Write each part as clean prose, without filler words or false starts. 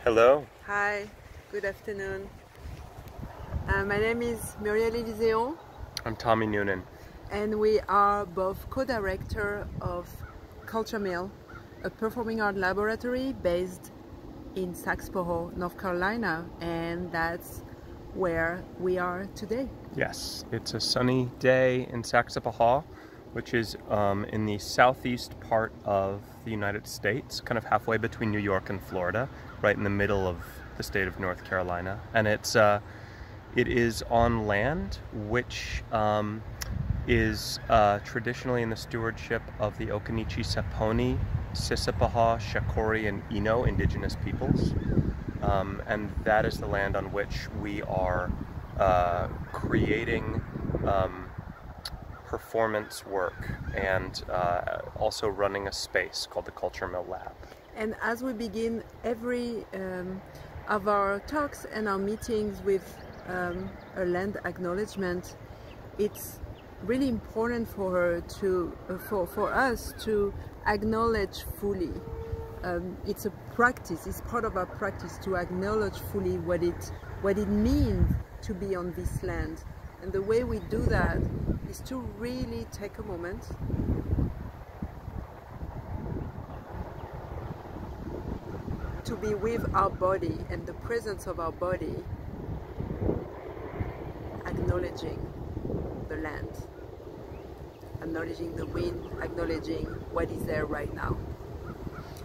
Hello. Hi, good afternoon. My name is Murielle Elizeon. I'm Tommy Noonan. And we are both co-director of Culture Mill, a performing art laboratory based in Saxapahaw, North Carolina, and that's where we are today. Yes, it's a sunny day in Saxapahaw, which is in the southeast part of the United States, kind of halfway between New York and Florida, right in the middle of the state of North Carolina. And it is on land which is traditionally in the stewardship of the Okinichi-Saponi, Saxapahaw, Shakori, and Ino indigenous peoples. And that is the land on which we are creating performance work and also running a space called the Culture Mill Lab. And as we begin every of our talks and our meetings with a land acknowledgement, it's really important for her to, for us to acknowledge fully. It's a practice, it's part of our practice to acknowledge fully what it means to be on this land. And the way we do that is to really take a moment to be with our body and the presence of our body, acknowledging the land, acknowledging the wind, acknowledging what is there right now.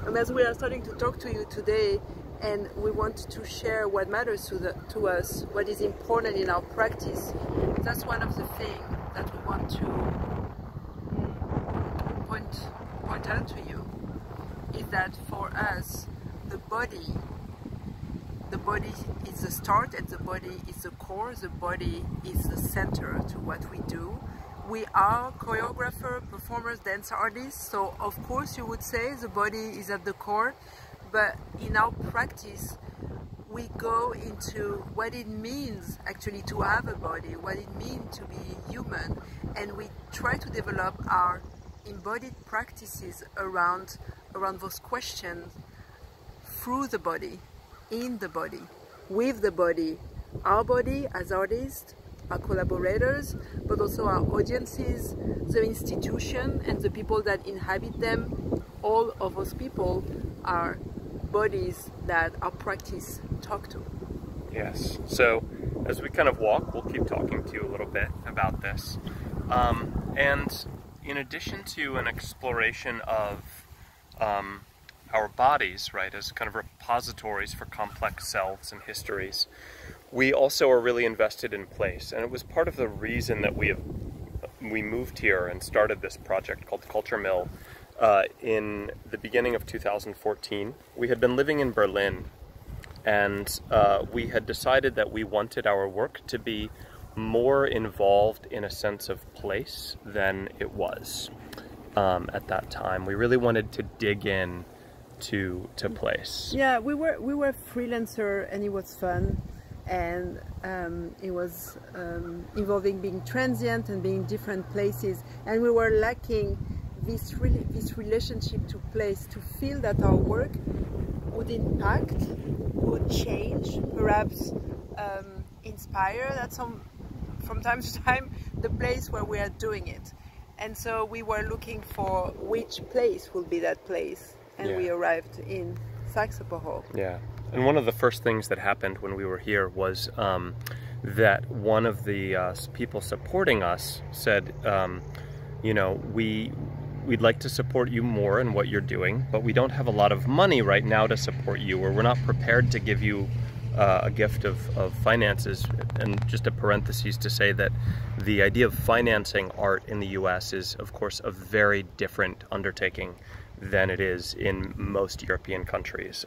And as we are starting to talk to you today, and we want to share what matters to us, what is important in our practice, that's one of the things that we want to point out to you, is that for us, the body is the start, and the body is the core, the body is the center to what we do. We are choreographers, performers, dance artists, so of course you would say the body is at the core, but in our practice we go into what it means actually to have a body, what it means to be human, and we try to develop our embodied practices around those questions through the body, in the body, with the body, our body as artists, our collaborators, but also our audiences, the institution and the people that inhabit them. All of those people are bodies that our practice talk to. Yes, so as we kind of walk, we'll keep talking to you a little bit about this. And in addition to an exploration of our bodies, right, as kind of repositories for complex selves and histories, we also are really invested in place. And it was part of the reason that we moved here and started this project called Culture Mill in the beginning of 2014. We had been living in Berlin, and we had decided that we wanted our work to be more involved in a sense of place than it was at that time. We really wanted to dig in to place. Yeah, we were freelancer, and it was fun, and it was involving being transient and being in different places, and we were lacking this relationship to place, to feel that our work would impact, would change, perhaps inspire that from time to time the place where we are doing it. And so we were looking for which place will be that place, and we arrived in Saxapahaw. Yeah, and one of the first things that happened when we were here was that one of the people supporting us said, you know, we'd like to support you more in what you're doing, but we don't have a lot of money right now to support you, or we're not prepared to give you a gift of finances. And just a parenthesis to say that the idea of financing art in the US is, of course, a very different undertaking than it is in most European countries,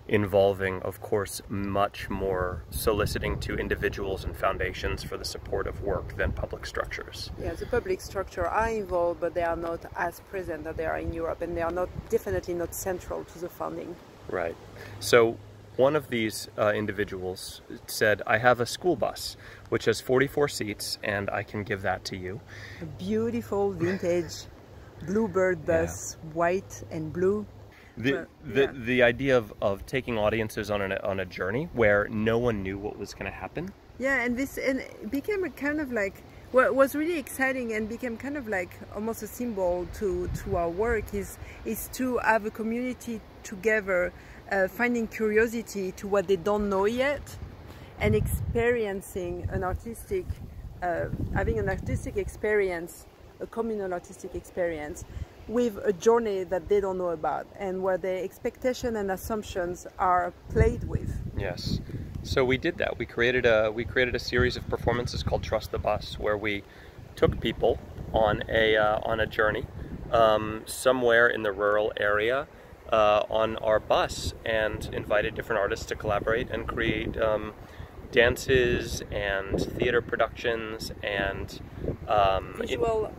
involving, of course, much more soliciting to individuals and foundations for the support of work than public structures. Yeah, the public structure are involved, but they are not as present as they are in Europe, and they are definitely not central to the funding. Right. So one of these individuals said, I have a school bus which has 44 seats and I can give that to you. A beautiful vintage Bluebird bus, white and blue. The idea of taking audiences on a journey where no one knew what was going to happen. Yeah, and it became a kind of like, what was really exciting and became kind of like almost a symbol to our work is to have a community together, finding curiosity to what they don't know yet, and experiencing an artistic, having an artistic experience, a communal artistic experience, with a journey that they don't know about, and where the expectation and assumptions are played with. Yes. So we did that. We created a series of performances called Trust the Bus, where we took people on a journey somewhere in the rural area on our bus, and invited different artists to collaborate and create dances and theater productions and visual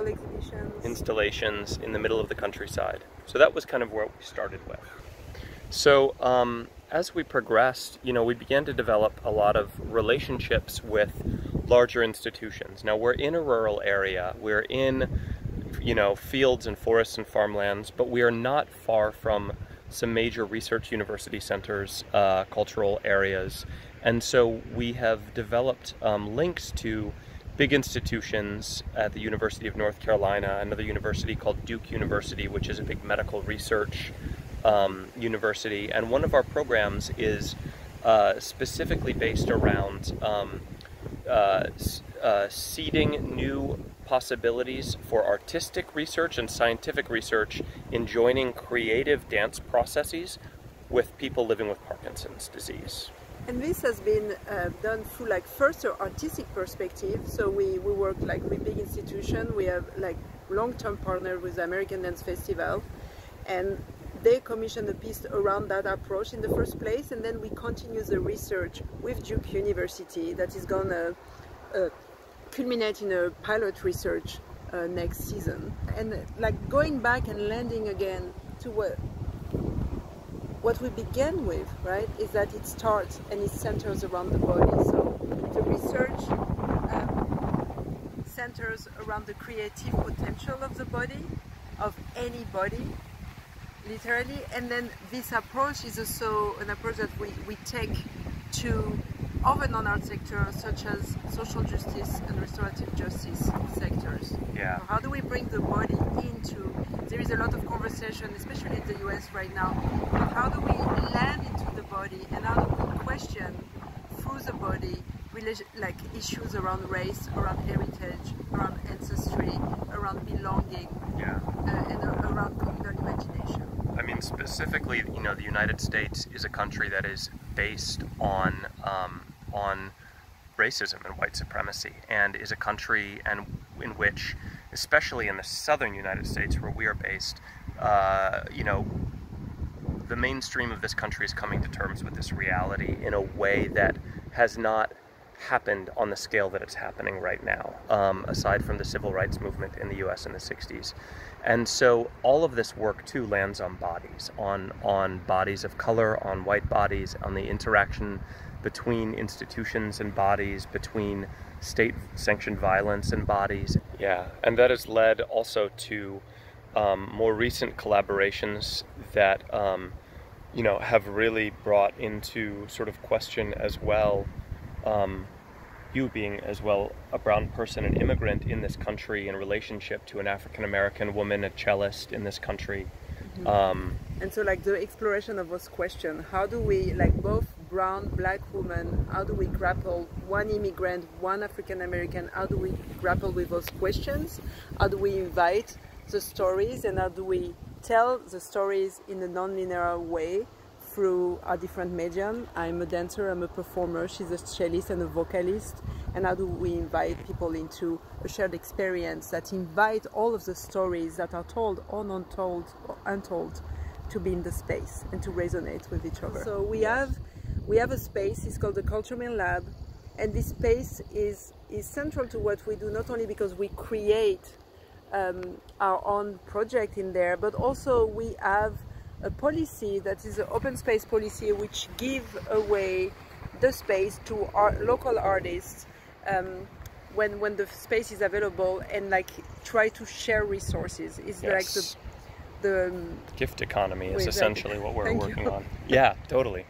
exhibitions, installations in the middle of the countryside. So that was kind of where we started with. So as we progressed, we began to develop a lot of relationships with larger institutions. Now we're in a rural area, we're in, fields and forests and farmlands, but we are not far from some major research university centers, cultural areas. And so we have developed links to big institutions at the University of North Carolina, another university called Duke University, which is a big medical research university, and one of our programs is specifically based around seeding new possibilities for artistic research and scientific research in joining creative dance processes with people living with Parkinson's disease. And this has been done through first an artistic perspective. So we work with big institutions. We have long-term partner with the American Dance Festival, and they commissioned a piece around that approach in the first place, and then we continue the research with Duke University that is going to culminate in a pilot research next season. And going back and landing again to what we began with, right, is that it starts and it centers around the body. So the research centers around the creative potential of the body, of any body, literally. And then this approach is also an approach that we take to other non-art sectors such as social justice and restorative justice sectors. Yeah. So how do we bring the body into, there is a lot of conversation, especially in the US right now, but how do we land into the body and how do we question through the body issues around race, around heritage, around ancestry, around belonging, and around communal imagination. I mean, specifically, the United States is a country that is based on racism and white supremacy, and is a country in which, especially in the southern United States where we are based, the mainstream of this country is coming to terms with this reality in a way that has not happened on the scale that it's happening right now, aside from the civil rights movement in the US in the 60s. And so all of this work too lands on bodies, on bodies of color, on white bodies, on the interaction between institutions and bodies, between state-sanctioned violence and bodies. Yeah, and that has led also to more recent collaborations that have really brought into sort of question as well, you being as well a brown person, an immigrant in this country in relationship to an African-American woman, a cellist in this country. Mm-hmm. And so the exploration of those questions, how do we, both brown, black women, how do we grapple, one immigrant, one African-American, how do we grapple with those questions? How do we invite the stories, and how do we tell the stories in a non-linear way through our different medium? I'm a dancer, I'm a performer, she's a cellist and a vocalist. And how do we invite people into a shared experience that invite all of the stories that are told or untold or untold to be in the space and to resonate with each other? So we have a space, it's called the Culture Mill Lab, and this space is central to what we do, not only because we create our own project in there, but also we have a policy that is an open space policy which give away the space to our local artists when the space is available, and try to share resources. It's yes. the gift economy is Wait, essentially what we're thank working you. on. Yeah, totally.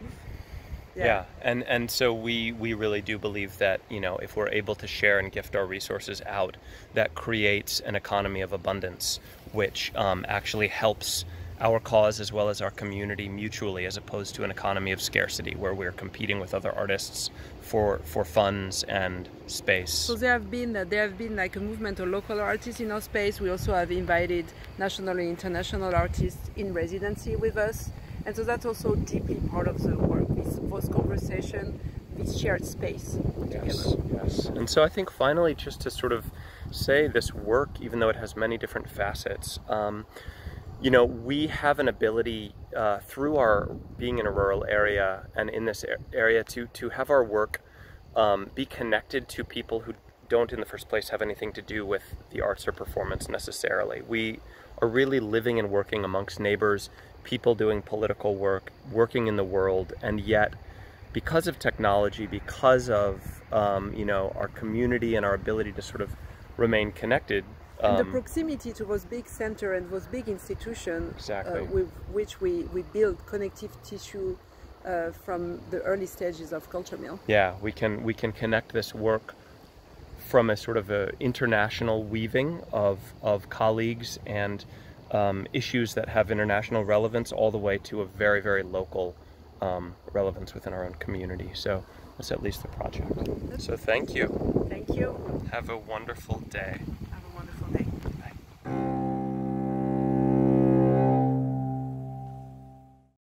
Yeah, and so we really do believe that, you know, if we're able to share and gift our resources out, that creates an economy of abundance, which actually helps our cause as well as our community mutually, as opposed to an economy of scarcity where we're competing with other artists for funds and space. So there have been like a movement of local artists in our space. We also have invited national and international artists in residency with us. And so that's also deeply part of the work, this conversation, this shared space. Yes, yes. And so I think finally, just to sort of say this work, even though it has many different facets, you know, we have an ability through our being in a rural area and in this area to have our work be connected to people who don't in the first place have anything to do with the arts or performance necessarily. We are really living and working amongst neighbors, people doing political work, working in the world, and yet because of technology, because of you know, our community and our ability to sort of remain connected, and the proximity to those big centers and those big institutions, exactly, with which we build connective tissue from the early stages of Culture Mill. Yeah, we can connect this work from a sort of a international weaving of colleagues and issues that have international relevance, all the way to a very, very local relevance within our own community. So that's at least the project. So thank you. Thank you. Have a wonderful day. Have a wonderful day. Bye.